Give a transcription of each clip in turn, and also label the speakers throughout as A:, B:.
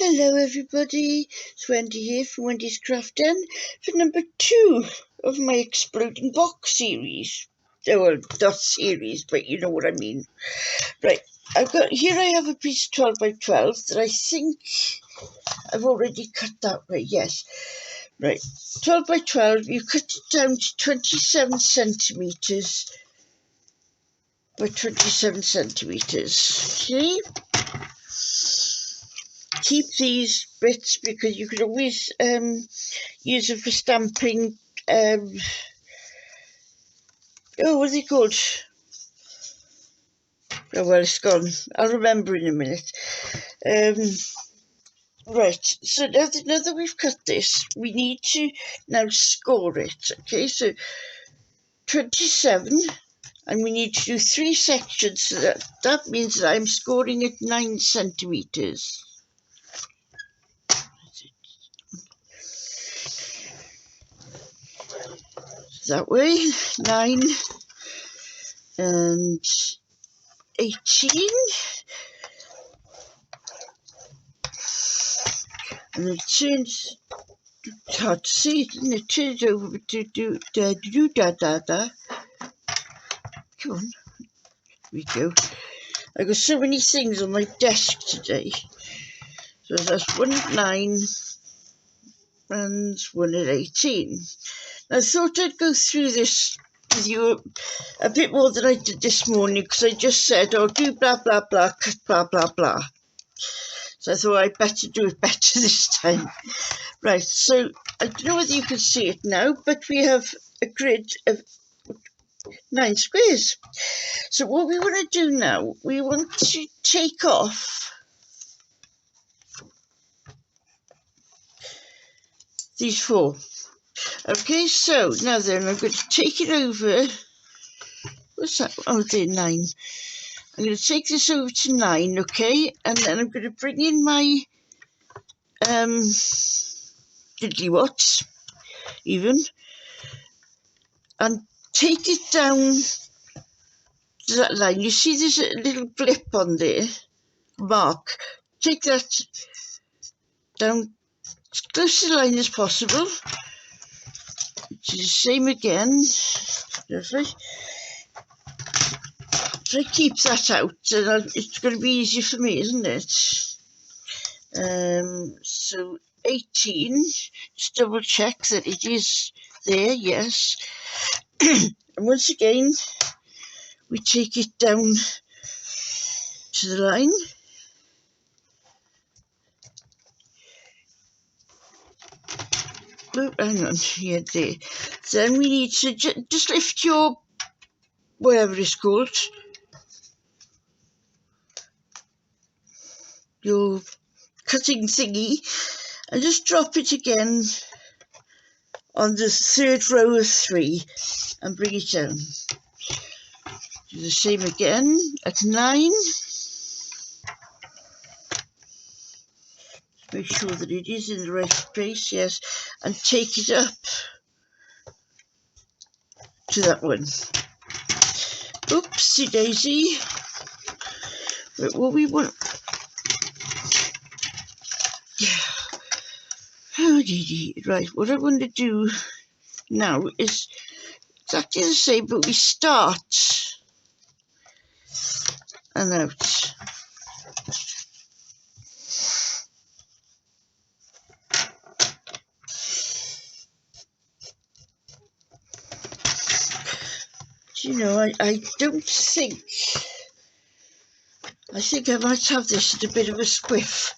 A: Hello everybody, it's Wendy here from Wendy's Craft Den for number 2 of my Exploding Box series. Oh, well, not series, but you know what I mean. Right, I have a piece 12 by 12 that I think I've already cut that way, yes. Right, 12 by 12, you cut it down to 27 centimetres by 27 centimetres, okay? Keep these bits because you can always use them for stamping. What are they called? Oh well, it's gone. I'll remember in a minute. Right, so now that we've cut this, we need to now score it. Okay, so 27, and we need to do 3 sections. So that means that I'm scoring at 9 centimetres. That way, 9 and 18, and it turns, it's hard to see, and it turns over to do da. Come on, here we go. I've got so many things on my desk today. So that's 1 at 9 and 1 at 18. I thought I'd go through this with you a bit more than I did this morning, because I just said, I'll do blah, blah, blah, cut blah, blah, blah. So I thought I'd better do it better this time. Right, so I don't know whether you can see it now, but we have a grid of 9 squares. So what we want to do now, we want to take off these 4. Okay, so now then I'm going to take it over. What's that? Oh, they're 9. I'm going to take this over to 9, okay, and then I'm going to bring in my diddly watts, even, and take it down to that line. You see there's a little blip on there, mark. Take that down as close to the line as possible, which is the same again. Lovely. So I keep that out, and it's going to be easier for me, isn't it? So 18, just double check that it is there, yes. And once again, we take it down to the line. Oh, hang on, yeah, there. Then we need to just lift your, whatever it's called, your cutting thingy, and just drop it again on the 3rd row of 3 and bring it down. Do the same again at 9. Make sure that it is in the right place, yes, and take it up to that one. Oopsie daisy. Right, what we want. Right, what I want to do now is exactly the same, but we start and out. You know, I don't think, I think I might have this at a bit of a squiff.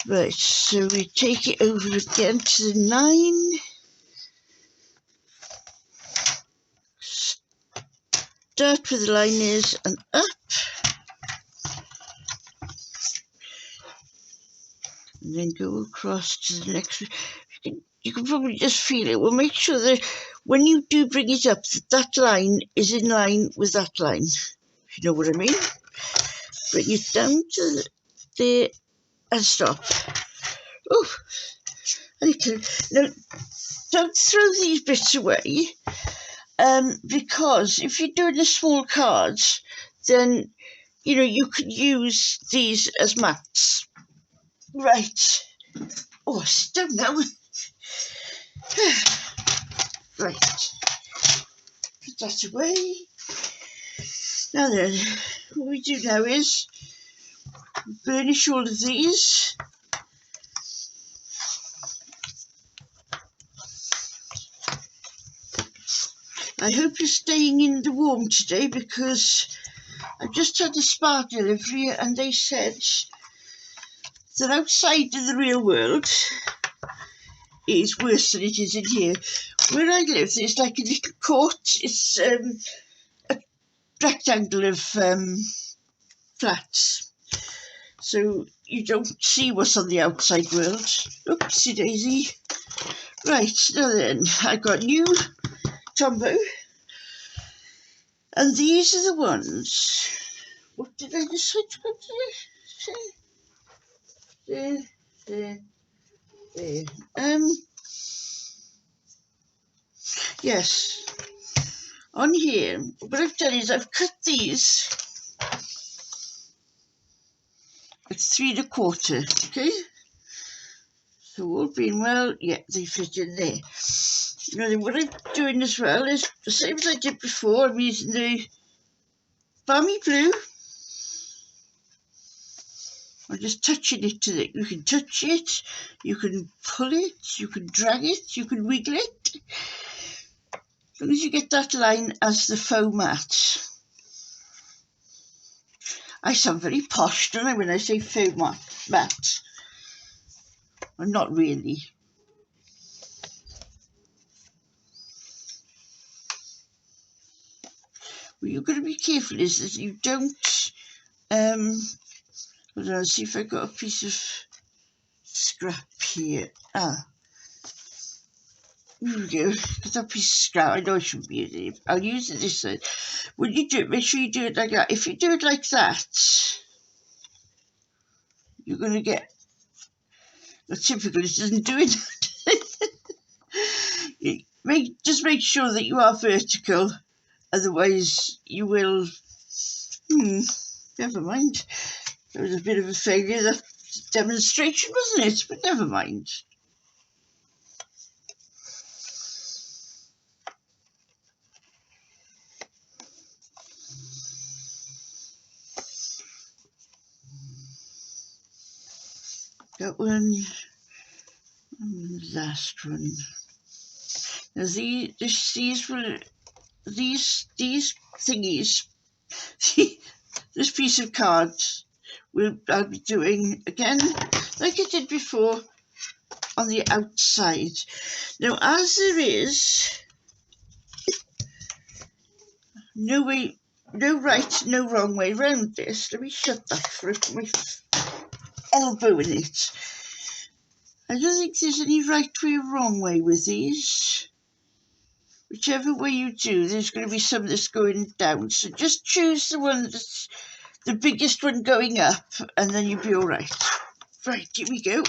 A: Right, so we take it over again to the 9. Start where the line is and up. And then go across to the next. You can probably just feel it. We'll make sure that when you do bring it up, that line is in line with that line. If you know what I mean. Bring it down to there and stop. Oh, okay. Now, don't throw these bits away, because if you're doing the small cards, then you know you could use these as mats. Right. Oh, sit down now. Right. Put that away. Now then, what we do now is burnish all of these. I hope you're staying in the warm today, because I've just had a spa delivery and they said that outside in the real world is worse than it is in here. Where I live, there's like a little court. It's a rectangle of flats, so you don't see what's on the outside world. Oopsie daisy. Right, now then, I got new Tombow, and these are the ones. What did I decide to go to? There. Yes, on here, what I've done is I've cut these at 3 1/4, okay? So all being well, yeah, they fit in there. Now then, what I'm doing as well is the same as I did before. I'm using the balmy blue. I'm just touching it to the, you can touch it, you can pull it, you can drag it, you can wiggle it. As long as you get that line as the faux mat. I sound very posh, don't I, when I say faux mat? I'm not really. What you've got to be careful is that you don't, hold on, see if I got a piece of scrap here. Here we go. Got that piece of scrap. I know I shouldn't be using it. I'll use it this side. When you do it, make sure you do it like that. If you do it like that, you're going to get, well, typical, it doesn't do it. Just make sure that you are vertical, otherwise you will, never mind. It was a bit of a failure, that demonstration, wasn't it? But never mind. That one, and the last one. Now these thingies, this piece of card, I'll be doing again, like I did before, on the outside. Now, as there is no way, no right, no wrong way around this. Let me shut that for my elbow in it. I don't think there's any right way or wrong way with these. Whichever way you do, there's going to be some that's going down. So just choose the one that's the biggest one going up, and then you'll be all right. Right, here we go.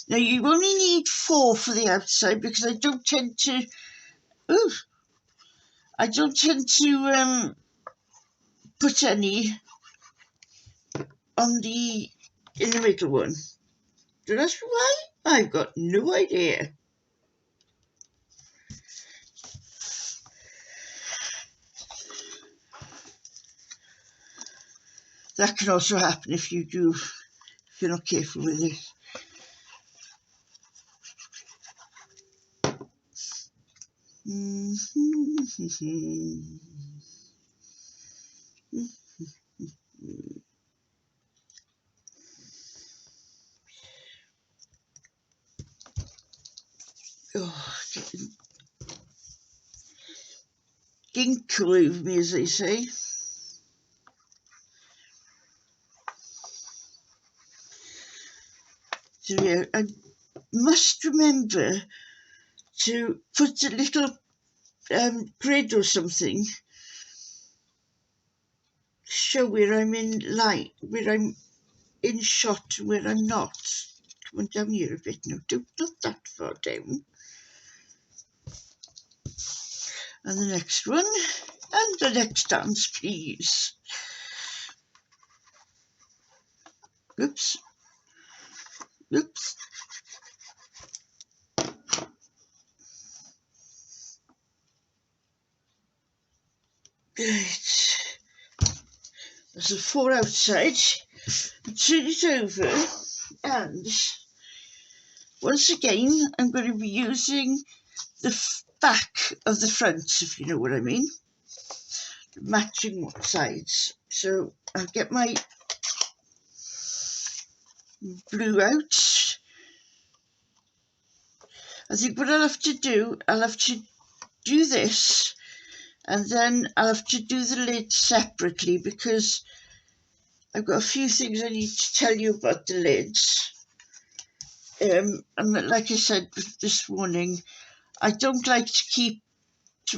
A: Now you only need 4 for the outside, because I don't tend to put any on in the middle one. Don't ask me why. I've got no idea. That can also happen if you're not careful with it. Oh, ginkle over me, as they say. So yeah, I must remember to put a little grid or something to show where I'm in light, where I'm in shot, and where I'm not. Come on down here a bit now, not that far down. And the next one, and the next dance, please. Oops. Oops. Right. There's a 4 outside. Turn it over, and once again I'm going to be using the back of the front, if you know what I mean, matching sides. So I'll get my blue out. I think what I'll have to do this, and then I'll have to do the lid separately, because I've got a few things I need to tell you about the lids. And like I said this morning, I don't like to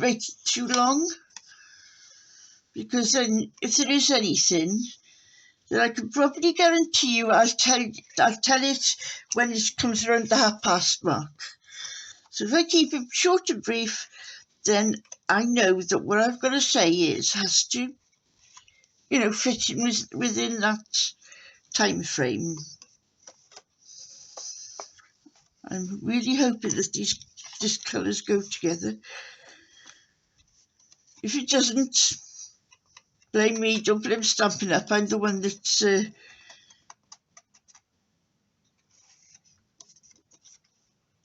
A: make it too long, because then if there is anything, then I can probably guarantee you I'll tell it when it comes around the 1/2 mark. So if I keep it short and brief, then I know that what I've got to say has to, fit in within that time frame. I'm really hoping that these colours go together. If it doesn't, blame me, don't blame Stampin' Up. I'm the one that's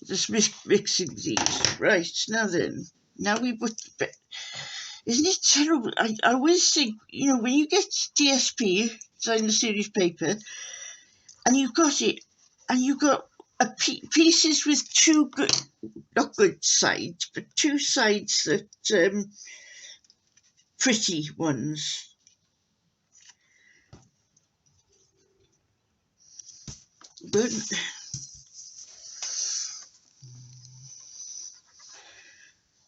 A: just mixing these. Right, now we put the bit. Isn't it terrible? I always think, when you get DSP, design the series paper, and you've got it, and you've got pieces with two good, not good sides, but two sides that, pretty ones. But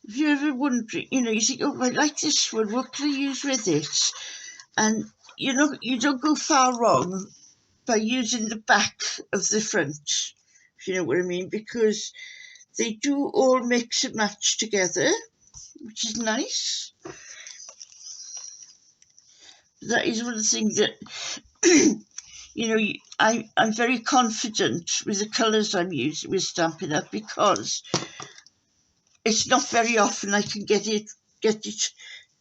A: if you're ever wondering, you think, oh, I like this one, what can I use with it? And you don't go far wrong by using the back of the front, if you know what I mean, because they do all mix and match together, which is nice. That is one thing that, I'm very confident with the colours I'm using with Stampin' Up, because it's not very often I can get it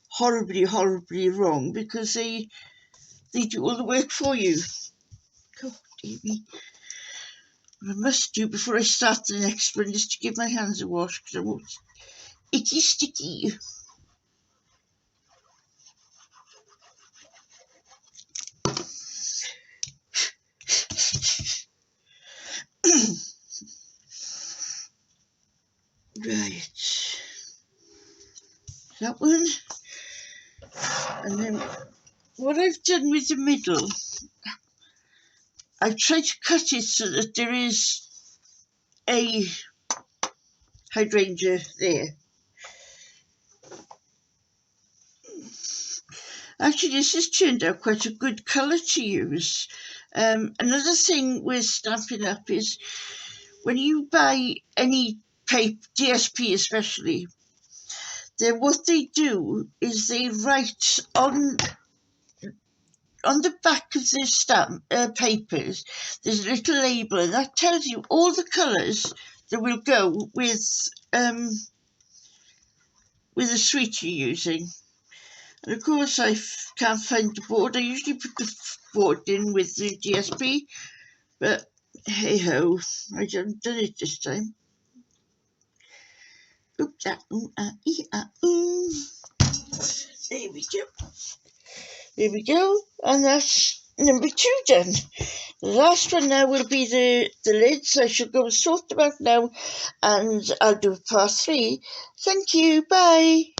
A: horribly, horribly wrong, because they do all the work for you. God, dear me. What I must do before I start the next one is to give my hands a wash, because I'm all itchy sticky. Right, that one. And then what I've done with the middle, I've tried to cut it so that there is a hydrangea there. Actually, this has turned out quite a good colour to use. Another thing with Stampin' Up is when you buy any paper, DSP especially, then what they do is they write on the back of the stamp papers, there's a little label, and that tells you all the colours that will go with the suite you're using. And of course, I can't find the board. I usually put the board in with the DSP, but hey ho, I haven't done it this time. Oops, There we go. There we go, and that's number 2 done. The last one now will be the lids. I shall go and sort them out now, and I'll do part 3. Thank you, bye.